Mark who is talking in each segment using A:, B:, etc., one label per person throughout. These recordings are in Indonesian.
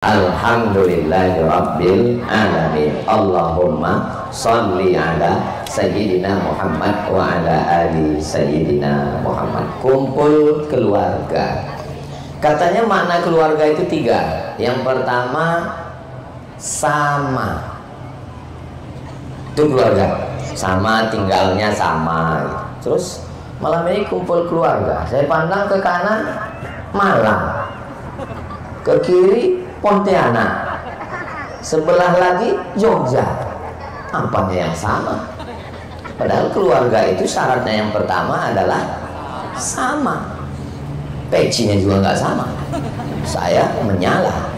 A: Alhamdulillahirabbil alamin. Allahumma sholli ala sayyidina Muhammad wa ala ali sayyidina Muhammad. Kumpul keluarga. Katanya makna keluarga itu tiga. Yang pertama, sama. Itu keluarga. Sama, tinggalnya sama. Terus malam ini kumpul keluarga. Saya pandang ke kanan, Malang. Ke kiri, Pontianak, sebelah lagi Jogja. Apanya yang sama? Padahal keluarga itu syaratnya yang pertama adalah sama. Pecinya juga nggak sama. Saya menyala.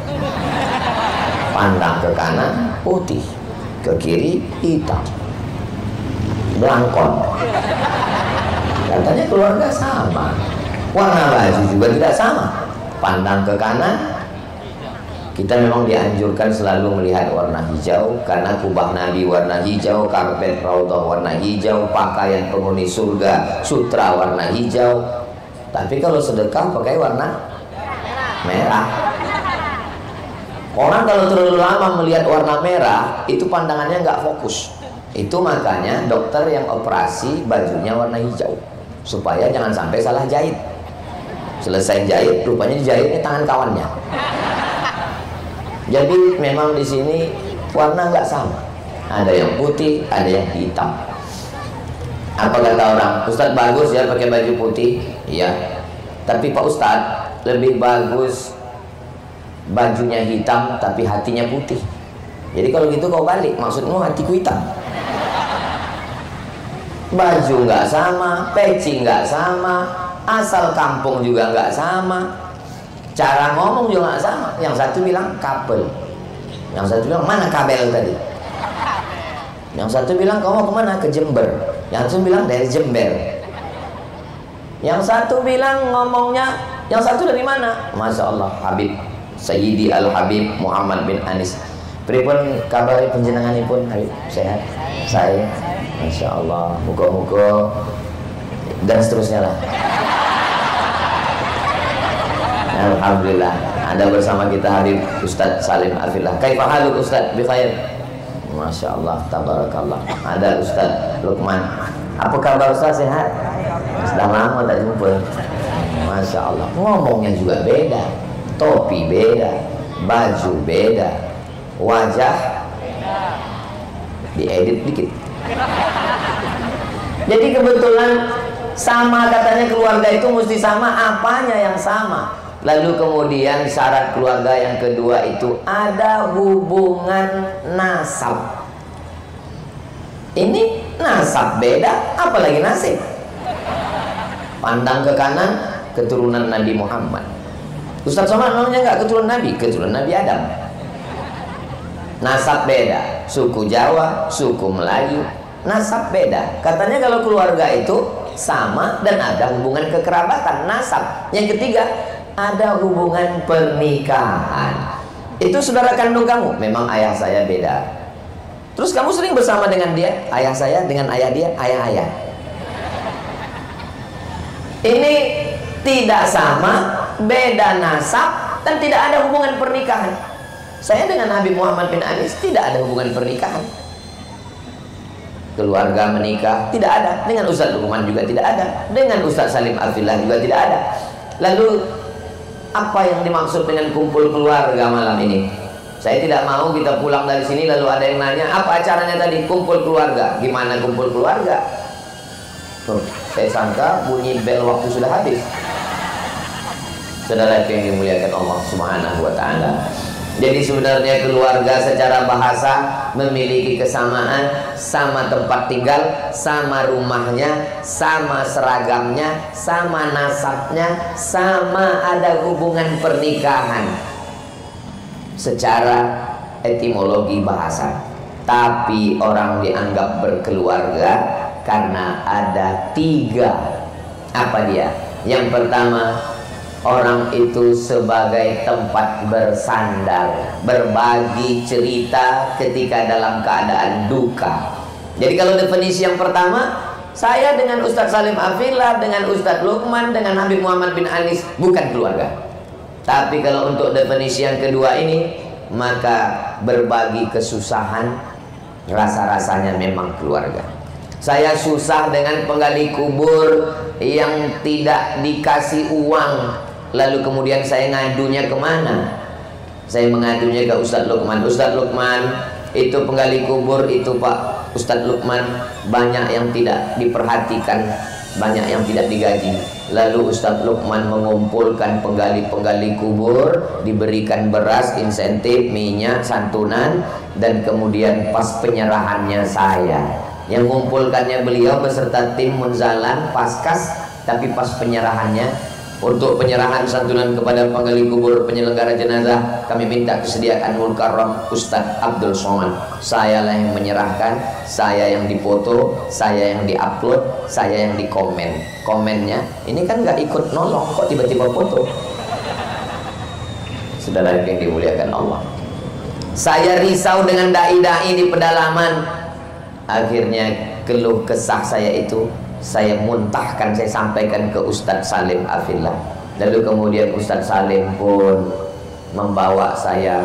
A: Pandang ke kanan putih, ke kiri hitam, belangkon. Katanya keluarga sama. Warna baju juga tidak sama. Pandang ke kanan, kita memang dianjurkan selalu melihat warna hijau, karena kubah Nabi warna hijau, karpet raudhah warna hijau, pakaian penghuni surga sutra warna hijau. Tapi kalau sedekah pakai warna merah. Orang kalau terlalu lama melihat warna merah, itu pandangannya nggak fokus. Itu makanya dokter yang operasi bajunya warna hijau, supaya jangan sampai salah jahit. Selesai jahit, rupanya dijahitnya tangan kawannya. Jadi memang di sini warna nggak sama. Ada yang putih, ada yang hitam. Apa kata orang? Ustadz bagus ya pakai baju putih. Iya. Tapi Pak Ustadz lebih bagus bajunya hitam tapi hatinya putih. Jadi kalau gitu kau balik, maksudmu hatiku hitam. Baju nggak sama, peci nggak sama, asal kampung juga nggak sama. Cara ngomong juga nggak sama. Yang satu bilang kabel, yang satu bilang mana kabel tadi, yang satu bilang kamu mau kemana, ke Jember, yang satu bilang dari Jember, yang satu bilang ngomongnya, yang satu dari mana. Masya Allah, Habib Sayyidi Al Habib Muhammad bin Anis. Pripun kabar panjenenganipun Habib? Sehat? Saya Masya Allah, muka-muka dan seterusnya lah. Alhamdulillah ada bersama kita Habib Ustadz Salim Arfillah. Kaifa haluk Ustadz? Bi khair. Masya Allah, tabarakallah. Ada Ustadz Lukman. Apa kabar Ustadz, sehat? Sudah lama tak jumpa. Masya Allah. Ngomongnya juga beda, topi beda, baju beda, wajah diedit dikit. Jadi kebetulan sama, katanya keluarga itu mesti sama. Apanya yang sama? Lalu kemudian syarat keluarga yang kedua itu ada hubungan nasab. Ini nasab beda, apalagi nasib. Pandang ke kanan, keturunan Nabi Muhammad. Ustadz Somad namanya nggak keturunan Nabi, keturunan Nabi Adam. Nasab beda, suku Jawa, suku Melayu, nasab beda. Katanya kalau keluarga itu sama dan ada hubungan kekerabatan, nasab. Yang ketiga, ada hubungan pernikahan. Itu saudara kandung kamu, memang ayah saya beda. Terus kamu sering bersama dengan dia, ayah saya dengan ayah dia, ayah-ayah. Ini tidak sama, beda nasab, dan tidak ada hubungan pernikahan. Saya dengan Habib Muhammad bin Anis tidak ada hubungan pernikahan. Keluarga menikah tidak ada. Dengan Ustadz Lukman juga tidak ada. Dengan Ustadz Salim Arfillah juga tidak ada. Lalu apa yang dimaksud dengan kumpul keluarga malam ini? Saya tidak mau kita pulang dari sini lalu ada yang nanya, apa acaranya tadi? Kumpul keluarga. Gimana kumpul keluarga? Saya sangka bunyi bel waktu sudah habis. Saudara yang dimuliakan Allah Subhanahu wa Ta'ala. Jadi sebenarnya keluarga secara bahasa memiliki kesamaan, sama tempat tinggal, sama rumahnya, sama seragamnya, sama nasabnya, sama ada hubungan pernikahan secara etimologi bahasa. Tapi orang dianggap berkeluarga karena ada tiga. Apa dia? Yang pertama, orang itu sebagai tempat bersandar, berbagi cerita ketika dalam keadaan duka. Jadi kalau definisi yang pertama, saya dengan Ustadz Salim Arfillah, dengan Ustadz Lukman, dengan Habib Muhammad bin Anis bukan keluarga. Tapi kalau untuk definisi yang kedua ini, maka berbagi kesusahan rasa-rasanya memang keluarga. Saya susah dengan penggali kubur yang tidak dikasih uang, lalu kemudian saya ngadunya kemana? Saya mengadunya ke Ustadz Lukman. Ustadz Lukman, itu penggali kubur itu Pak Ustadz Lukman, banyak yang tidak diperhatikan, banyak yang tidak digaji. Lalu Ustadz Lukman mengumpulkan penggali-penggali kubur, diberikan beras, insentif, minyak, santunan, dan kemudian pas penyerahannya saya yang mengumpulkannya beliau beserta tim Munzalan Paskas, tapi pas penyerahannya, untuk penyerahan santunan kepada penggali kubur penyelenggara jenazah, kami minta kesediaan Mulkarram Ustadz Abdul Somad. Saya lah yang menyerahkan, saya yang dipoto, saya yang diupload, saya yang dikomen. Komennya, ini kan nggak ikut nolong, kok tiba-tiba foto. Saudara yang dimuliakan Allah, saya risau dengan dai-dai di pedalaman. Akhirnya keluh kesah saya itu saya muntahkan, saya sampaikan ke Ustadz Salim Afillah. Lalu kemudian Ustadz Salim pun membawa saya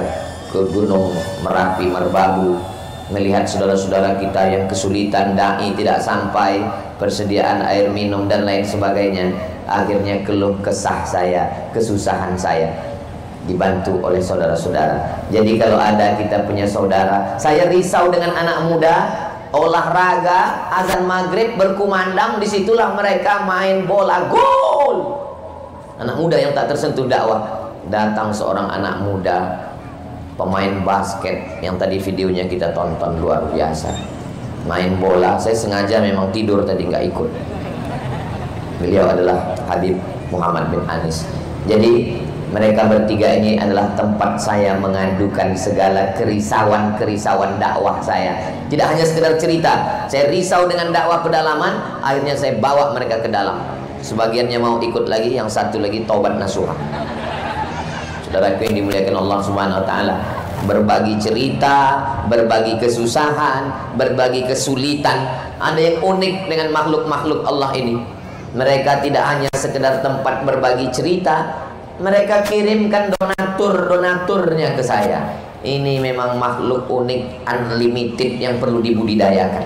A: ke Gunung Merapi Merbabu, melihat saudara-saudara kita yang kesulitan, dai tidak sampai, persediaan air minum dan lain sebagainya. Akhirnya keluh kesah saya, kesusahan saya dibantu oleh saudara-saudara. Jadi kalau ada kita punya saudara, saya risau dengan anak muda, olahraga, azan maghrib berkumandang, disitulah mereka main bola, gol. Anak muda yang tak tersentuh dakwah. Datang seorang anak muda, pemain basket yang tadi videonya kita tonton, luar biasa, main bola. Saya sengaja memang tidur tadi, nggak ikut. Beliau adalah Habib Muhammad bin Anis. Jadi mereka bertiga ini adalah tempat saya mengadukan segala kerisauan-kerisauan dakwah saya. Tidak hanya sekedar cerita, saya risau dengan dakwah pedalaman, akhirnya saya bawa mereka ke dalam. Sebagiannya mau ikut lagi, yang satu lagi taubat nasuha. Saudaraku yang dimuliakan Allah Subhanahu wa taala, berbagi cerita, berbagi kesusahan, berbagi kesulitan. Ada yang unik dengan makhluk-makhluk Allah ini. Mereka tidak hanya sekedar tempat berbagi cerita, mereka kirimkan donaturnya ke saya. Ini memang makhluk unik, unlimited, yang perlu dibudidayakan.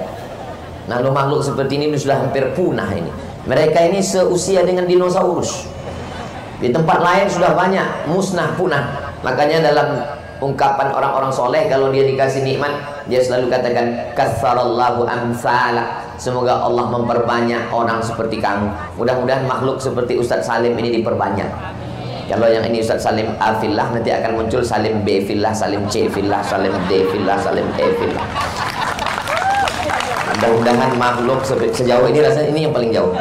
A: Lalu makhluk seperti ini sudah hampir punah ini. Mereka ini seusia dengan dinosaurus. Di tempat lain sudah banyak musnah, punah. Makanya dalam ungkapan orang-orang soleh, kalau dia dikasih nikmat, dia selalu katakan katsarallahu amsalak. Semoga Allah memperbanyak orang seperti kamu. Mudah-mudahan makhluk seperti Ustadz Salim ini diperbanyak. Kalau yang ini Ustadz Salim A fillah, nanti akan muncul Salim B fillah, Salim C fillah, Salim D fillah, Salim E fillah. Mudah-mudahan makhluk sejauh ini, rasanya ini yang paling jauh.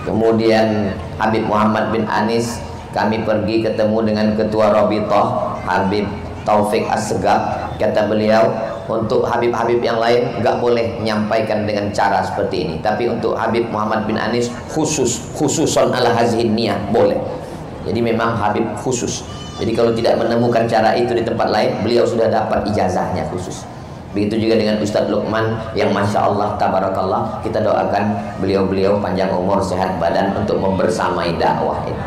A: Kemudian Habib Muhammad bin Anis, kami pergi ketemu dengan Ketua Rabithah Habib Taufik As-Segaf. Kata beliau, untuk Habib-Habib yang lain nggak boleh menyampaikan dengan cara seperti ini, tapi untuk Habib Muhammad bin Anis khususon ala hazihin niyah boleh. Jadi memang Habib khusus. Jadi kalau tidak menemukan cara itu di tempat lain, beliau sudah dapat ijazahnya khusus. Begitu juga dengan Ustadz Lukman yang Masya Allah Tabarakallah, kita doakan beliau-beliau panjang umur, sehat badan untuk membersamai dakwah ini.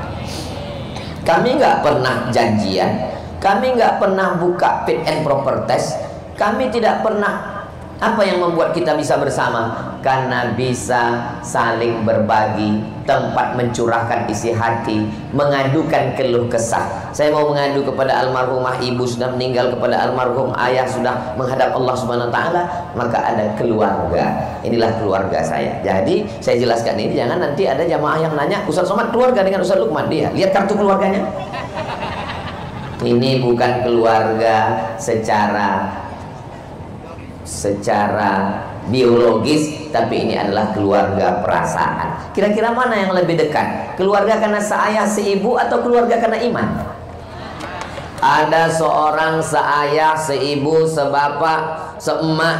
A: Kami nggak pernah janjian, kami nggak pernah buka fit and proper test, kami tidak pernah. Apa yang membuat kita bisa bersama? Karena bisa saling berbagi, tempat mencurahkan isi hati, mengadukan keluh kesah. Saya mau mengadu kepada almarhumah ibu sudah meninggal, kepada almarhum ayah sudah menghadap Allah Subhanahu wa taala, maka ada keluarga. Inilah keluarga saya. Jadi saya jelaskan ini, jangan nanti ada jamaah yang nanya, Ustaz Somad keluarga dengan Ustaz Lukman. Dia lihat kartu keluarganya. Ini bukan keluarga secara biologis, tapi ini adalah keluarga perasaan. Kira-kira mana yang lebih dekat? Keluarga karena seayah seibu atau keluarga karena iman? Ada seorang seayah seibu sebapak seemak,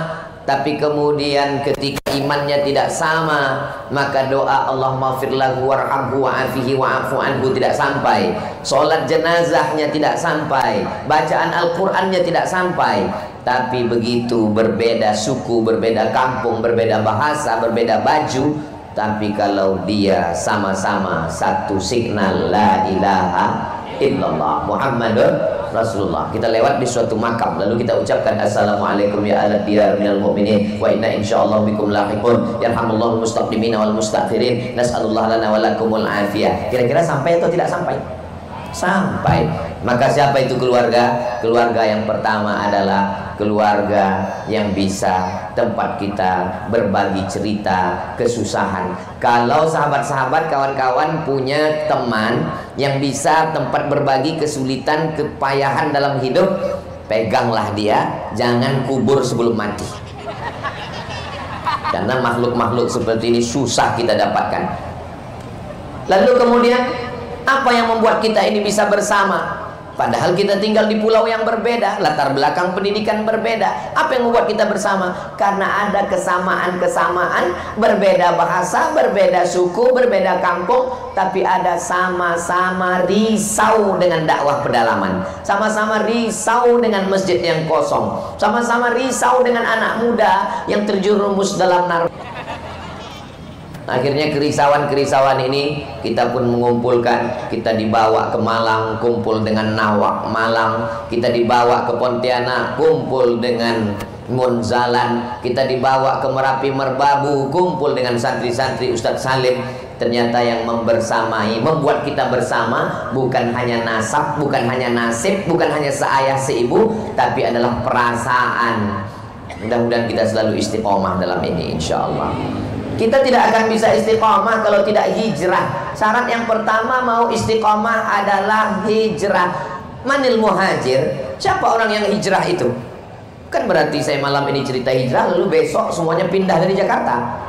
A: tapi kemudian ketika imannya tidak sama, maka doa Allahumma firlahu warhamhu wa'afihi wa'afu anhu tidak sampai, sholat jenazahnya tidak sampai, bacaan Al-Qur'annya tidak sampai. Tapi begitu berbeda suku, berbeda kampung, berbeda bahasa, berbeda baju, Tapi kalau dia sama-sama satu signal la ilaha illallah Muhammadur Rasulullah, kita lewat di suatu makam lalu kita ucapkan assalamualaikum ya ahla diyar minal mu'minin wa inna insyaallah bikum lahiqun yarhamullahu mustaqdimina wal mustakhirin nas'alullah lana wa lakumul afiyah. Kira-kira sampai atau tidak sampai? Sampai. Maka siapa itu keluarga? Keluarga yang pertama adalah keluarga yang bisa tempat kita berbagi cerita kesusahan. Kalau sahabat-sahabat, kawan-kawan punya teman yang bisa tempat berbagi kesulitan, kepayahan dalam hidup, peganglah dia, jangan kubur sebelum mati. Karena makhluk-makhluk seperti ini susah kita dapatkan. Lalu kemudian apa yang membuat kita ini bisa bersama? Padahal kita tinggal di pulau yang berbeda, latar belakang pendidikan berbeda. Apa yang membuat kita bersama? Karena ada kesamaan-kesamaan, berbeda bahasa, berbeda suku, berbeda kampung, tapi ada sama-sama risau dengan dakwah pedalaman, sama-sama risau dengan masjid yang kosong, sama-sama risau dengan anak muda yang terjerumus dalam narkoba. Akhirnya kerisauan-kerisauan ini kita pun mengumpulkan, kita dibawa ke Malang, kumpul dengan Nawak Malang, kita dibawa ke Pontianak, kumpul dengan Munzalan, kita dibawa ke Merapi Merbabu, kumpul dengan santri-santri Ustadz Salim. Ternyata yang membersamai, membuat kita bersama bukan hanya nasab, bukan hanya nasib, bukan hanya seayah seibu, tapi adalah perasaan. Mudah-mudahan kita selalu istiqomah dalam ini, insya Allah. Kita tidak akan bisa istiqomah kalau tidak hijrah. Syarat yang pertama mau istiqomah adalah hijrah. Manil muhajir? Siapa orang yang hijrah itu? Kan berarti saya malam ini cerita hijrah, lalu besok semuanya pindah dari Jakarta.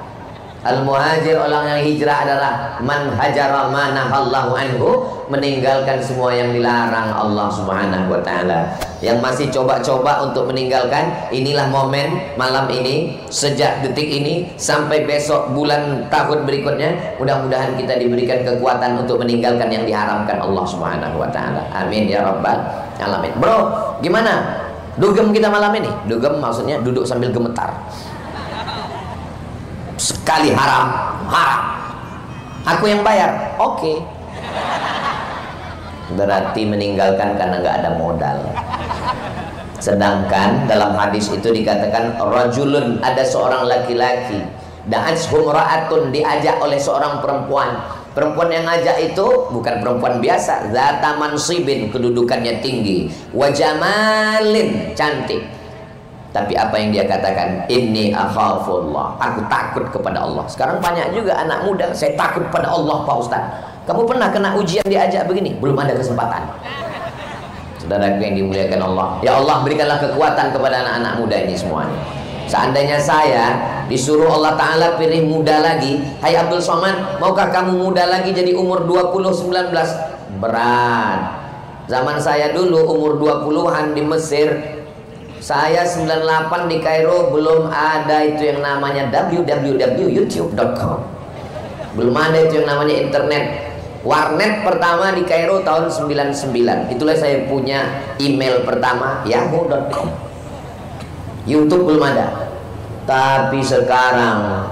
A: Al-muhajir, orang yang hijrah adalah man hajara ma nahallahu anhu, meninggalkan semua yang dilarang Allah Subhanahu wa taala. Yang masih coba-coba untuk meninggalkan, inilah momen malam ini, sejak detik ini sampai besok bulan tahun berikutnya, mudah-mudahan kita diberikan kekuatan untuk meninggalkan yang diharamkan Allah Subhanahu wa taala. Amin ya rabbal alamin. Bro, gimana? Dugem kita malam ini? Dugem maksudnya duduk sambil gemetar. Sekali haram, haram. Aku yang bayar, oke. Berarti meninggalkan karena nggak ada modal. Sedangkan dalam hadis itu dikatakan rajulun, ada seorang laki-laki, da'atshum ra'atun, diajak oleh seorang perempuan. Perempuan yang ngajak itu bukan perempuan biasa, zata mansibin, kedudukannya tinggi, wa jamalin, cantik. Tapi apa yang dia katakan? Inni akhafullah, aku takut kepada Allah. Sekarang banyak juga anak muda, saya takut pada Allah Pak Ustaz. Kamu pernah kena ujian diajak begini? Belum ada kesempatan. Saudara yang dimuliakan Allah, ya Allah berikanlah kekuatan kepada anak-anak muda ini semuanya. Seandainya saya disuruh Allah Ta'ala pilih muda lagi, hai Abdul Somad, maukah kamu muda lagi jadi umur 20-19? Berat. Zaman saya dulu umur 20-an di Mesir, saya 98 di Kairo, belum ada itu yang namanya www.youtube.com, belum ada itu yang namanya internet. Warnet pertama di Kairo tahun 99, itulah saya punya email pertama, yahoo.com. YouTube belum ada. Tapi sekarang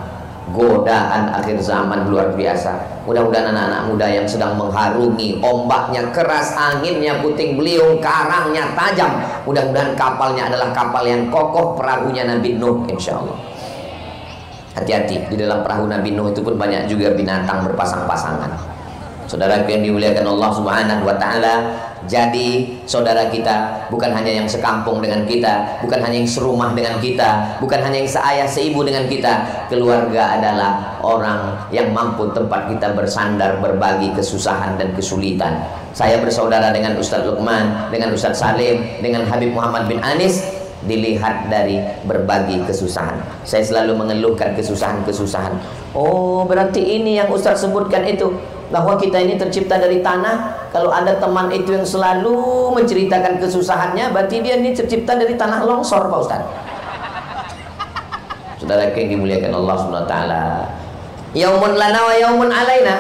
A: godaan akhir zaman luar biasa. Mudah-mudahan anak-anak muda yang sedang mengharungi, ombaknya keras, anginnya puting beliung, karangnya tajam, mudah-mudahan kapalnya adalah kapal yang kokoh, perahunya Nabi Nuh, insya Allah. Hati-hati, di dalam perahu Nabi Nuh itu pun banyak juga binatang berpasang-pasangan. Saudara yang dimuliakan Allah Subhanahu wa taala, jadi saudara kita bukan hanya yang sekampung dengan kita, bukan hanya yang serumah dengan kita, bukan hanya yang seayah seibu dengan kita. Keluarga adalah orang yang mampu tempat kita bersandar, berbagi kesusahan dan kesulitan. Saya bersaudara dengan Ustadz Luqman, dengan Ustadz Salim, dengan Habib Muhammad bin Anis, dilihat dari berbagi kesusahan. Saya selalu mengeluhkan kesusahan-kesusahan. Oh, berarti ini yang Ustadz sebutkan itu, bahwa kita ini tercipta dari tanah. Kalau ada teman itu yang selalu menceritakan kesusahannya, berarti dia ini tercipta dari tanah longsor, Pak Ustaz. Saudara yang dimuliakan Allah Subhanahu wa taala, yaumun lana wa yaumun alaina.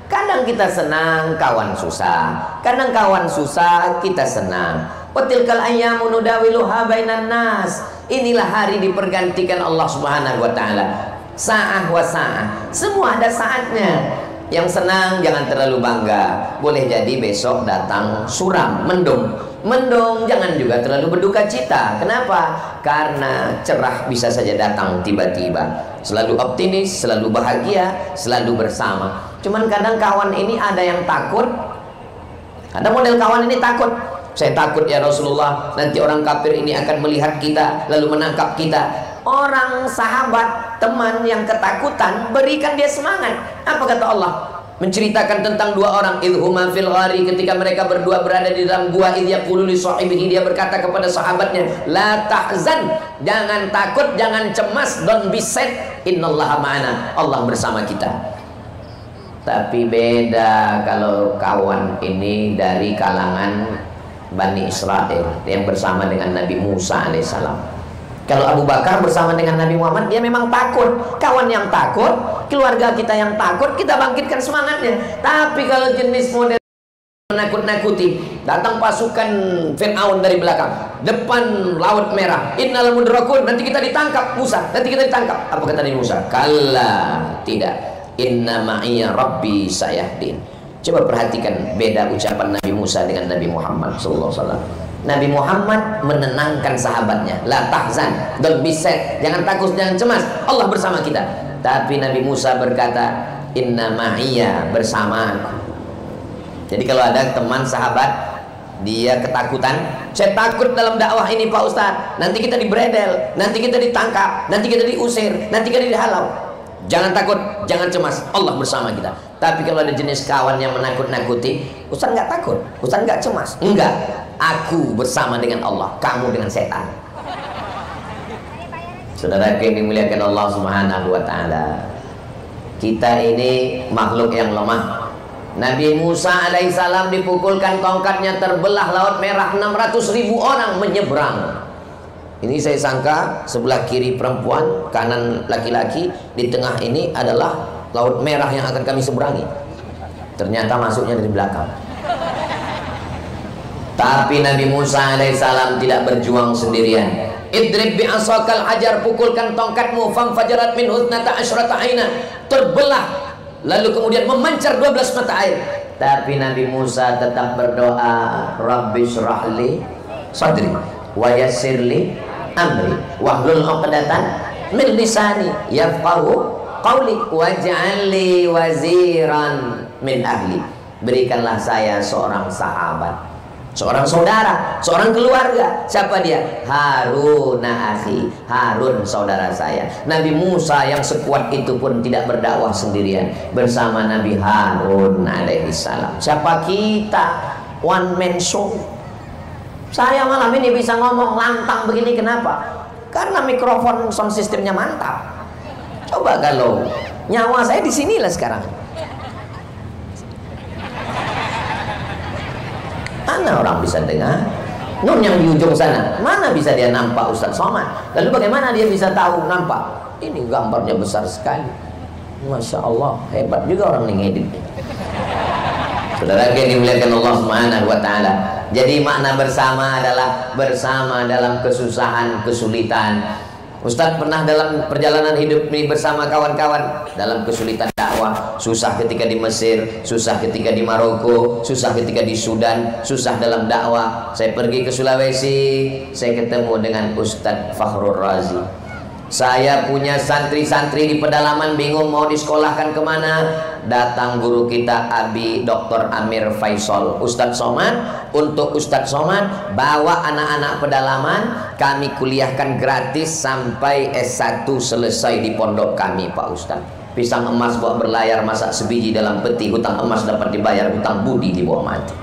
A: Kadang kita senang, kawan susah. Kadang kawan susah, kita senang. Wa tilkal ayyamu nudawiluha bainan nas. Inilah hari dipergantikan Allah Subhanahu wa taala. Sa'ah wa sa'ah, semua ada saatnya. Yang senang jangan terlalu bangga, boleh jadi besok datang suram, mendung. Mendung jangan juga terlalu berduka cita. Kenapa? Karena cerah bisa saja datang tiba-tiba. Selalu optimis, selalu bahagia, selalu bersama. Cuman kadang kawan ini ada yang takut. Ada model kawan ini takut. Saya takut ya Rasulullah, nanti orang kafir ini akan melihat kita lalu menangkap kita. Orang sahabat, teman yang ketakutan, berikan dia semangat. Apa kata Allah? Menceritakan tentang dua orang, idhuma fil ghari, ketika mereka berdua berada di dalam gua, idh yaqulu li sahibihi, dia berkata kepada sahabatnya, la tahzan, jangan takut, jangan cemas, don't be sad, innallaha ma'ana, Allah bersama kita. Tapi beda kalau kawan ini dari kalangan Bani Israel yang bersama dengan Nabi Musa alaihissalam. Kalau Abu Bakar bersama dengan Nabi Muhammad, dia memang takut. Kawan yang takut, keluarga kita yang takut, kita bangkitkan semangatnya. Tapi kalau jenis model menakut-nakuti, datang pasukan Fir'aun dari belakang, depan Laut Merah, innal mudrakun, nanti kita ditangkap Musa, nanti kita ditangkap. Apa kata Nabi Musa? Kalla, tidak. Inna ma'iyya rabbi sayahdin. Coba perhatikan beda ucapan Nabi Musa dengan Nabi Muhammad SAW. Nabi Muhammad menenangkan sahabatnya, la tahzan, don't be sad, jangan takut, jangan cemas, Allah bersama kita. Tapi Nabi Musa berkata, inna ma'iyya, bersamaku. Jadi kalau ada teman sahabat dia ketakutan, saya takut dalam dakwah ini Pak Ustadz, nanti kita dibredel, nanti kita ditangkap, nanti kita diusir, nanti kita dihalau. Jangan takut, jangan cemas, Allah bersama kita. Tapi kalau ada jenis kawan yang menakut-nakuti, Ustaz nggak takut, Ustaz nggak cemas. Enggak, aku bersama dengan Allah, kamu dengan setan. Saudara yang dimuliakan Allah Subhanahu wa Ta'ala, kita ini makhluk yang lemah. Nabi Musa alaihissalam dipukulkan tongkatnya, terbelah Laut Merah, 600.000 orang menyeberang. Ini saya sangka sebelah kiri perempuan, kanan laki-laki, di tengah ini adalah Laut Merah yang akan kami seberangi. Ternyata masuknya dari belakang. Tapi Nabi Musa alaihissalam tidak berjuang sendirian. Idrib bi'asakal hajar, pukulkan tongkatmu, famfajarat min husnata asyrata aina, terbelah, lalu kemudian memancar 12 mata air. Tapi Nabi Musa tetap berdoa, Rabbi syrahli sadri wa yassirli amri wahlul 'uqdatan min lisani yafqahu qawli waj'alli waziran min ahli. Berikanlah saya seorang sahabat, seorang saudara, seorang keluarga. Siapa dia? Harun akhi, Harun saudara saya. Nabi Musa yang sekuat itu pun tidak berdakwah sendirian, bersama Nabi Harun alaihissalam. Siapa kita? One man show. Saya malam ini bisa ngomong lantang begini, kenapa? Karena mikrofon sound systemnya mantap. Coba kalau nyawa saya di sinilah sekarang. Mana orang bisa dengar? Nun yang di ujung sana, mana bisa dia nampak Ustaz Somad? Lalu bagaimana dia bisa tahu nampak? Ini gambarnya besar sekali. Masya Allah, hebat juga orang yang ngedit. Saudara yang dimuliakan Allah Subhanahu wa Ta'ala. Jadi makna bersama adalah bersama dalam kesusahan, kesulitan. Ustadz pernah dalam perjalanan hidup ini bersama kawan-kawan dalam kesulitan dakwah, susah ketika di Mesir, susah ketika di Maroko, susah ketika di Sudan, susah dalam dakwah. Saya pergi ke Sulawesi, saya ketemu dengan Ustadz Fakhrul Razi. Saya punya santri-santri di pedalaman bingung mau disekolahkan kemana. Datang guru kita Abi Dr. Amir Faisal, Ustadz Somad. Untuk Ustadz Somad bawa anak-anak pedalaman, kami kuliahkan gratis sampai S1 selesai di pondok kami Pak Ustadz. Pisang emas buat berlayar, masak sebiji dalam peti, hutang emas dapat dibayar, hutang budi dibawa mati.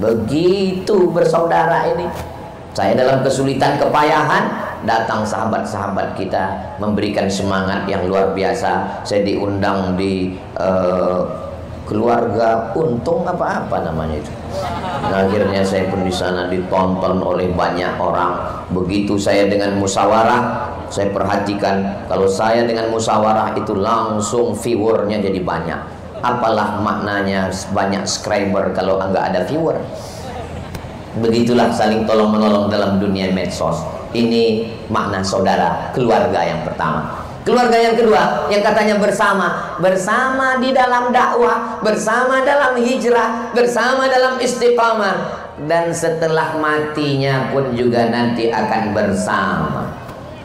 A: Begitu bersaudara ini. Saya dalam kesulitan, kepayahan, datang sahabat-sahabat kita memberikan semangat yang luar biasa. Saya diundang di keluarga untung apa namanya itu. Nah, akhirnya saya pun di sana ditonton oleh banyak orang. Begitu saya dengan musyawarah, saya perhatikan kalau saya dengan musyawarah itu langsung viewernya jadi banyak. Apalah maknanya banyak subscriber kalau enggak ada viewer? Begitulah saling tolong menolong dalam dunia medsos. Ini makna saudara, keluarga yang pertama. Keluarga yang kedua yang katanya bersama di dalam dakwah, bersama dalam hijrah, bersama dalam istiqamah, dan setelah matinya pun juga nanti akan bersama.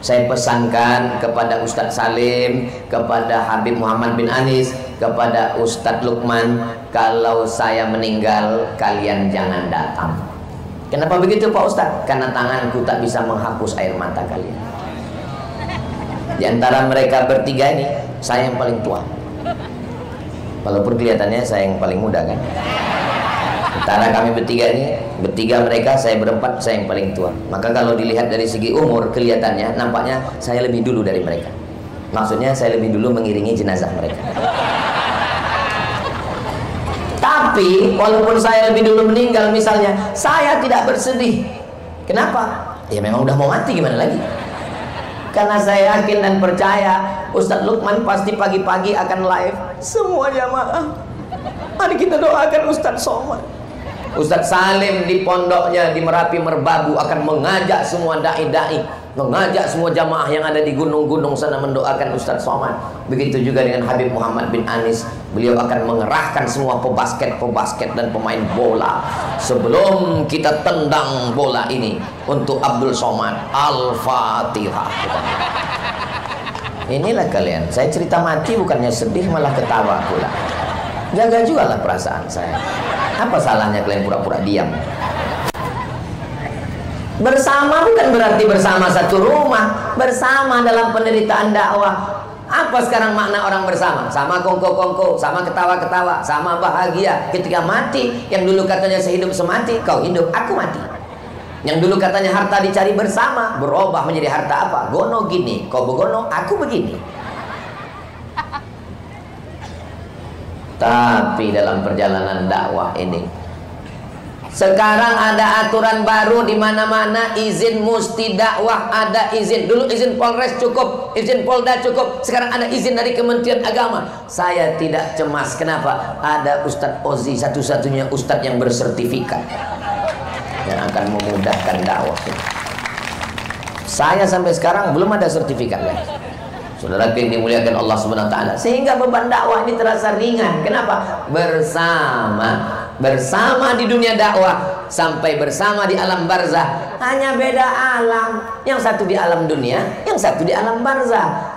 A: Saya pesankan kepada Ustadz Salim, kepada Habib Muhammad bin Anis, kepada Ustadz Lukman, kalau saya meninggal kalian jangan datang. Kenapa begitu Pak Ustadz? Karena tanganku tak bisa menghapus air mata kalian. Di antara mereka bertiga ini saya yang paling tua, walaupun kelihatannya saya yang paling muda kan. Antara kami bertiga ini, bertiga mereka, saya berempat, saya yang paling tua. Maka kalau dilihat dari segi umur, kelihatannya nampaknya saya lebih dulu dari mereka. Maksudnya saya lebih dulu mengiringi jenazah mereka. Tapi walaupun saya lebih dulu meninggal misalnya, saya tidak bersedih. Kenapa? Ya memang udah mau mati, gimana lagi? Karena saya yakin dan percaya Ustadz Lukman pasti pagi-pagi akan live. Semua jamaah, mari kita doakan Ustadz Somad. Ustadz Salim di pondoknya di Merapi Merbabu akan mengajak semua dai-dai, mengajak semua jamaah yang ada di gunung-gunung sana mendoakan Ustadz Somad. Begitu juga dengan Habib Muhammad bin Anis, beliau akan mengerahkan semua pebasket dan pemain bola sebelum kita tendang bola ini untuk Abdul Somad. Al-Fatihah. Inilah kalian, saya cerita mati bukannya sedih malah ketawa pula. Jaga juga lah perasaan saya. Apa salahnya kalian pura-pura diam? Bersama bukan berarti bersama satu rumah, bersama dalam penderitaan dakwah. Apa sekarang makna orang bersama? Sama kongko-kongko, sama ketawa-ketawa, sama bahagia. Ketika mati, yang dulu katanya sehidup semati, kau hidup, aku mati. Yang dulu katanya harta dicari bersama, berubah menjadi harta apa? Gono gini, kau begono, aku begini. Tapi dalam perjalanan dakwah ini, sekarang ada aturan baru di mana-mana, izin musti dakwah ada izin. Dulu izin Polres cukup, izin Polda cukup. Sekarang ada izin dari Kementerian Agama. Saya tidak cemas. Kenapa? Ada Ustadz Ozi, satu-satunya Ustadz yang bersertifikat yang akan memudahkan dakwah. Saya sampai sekarang belum ada sertifikat lagi. Saudara yang dimuliakan Allah Subhanahu wa taala, sehingga beban dakwah ini terasa ringan. Kenapa? Bersama di dunia dakwah sampai bersama di alam barzah. Hanya beda alam. Yang satu di alam dunia, yang satu di alam barzah.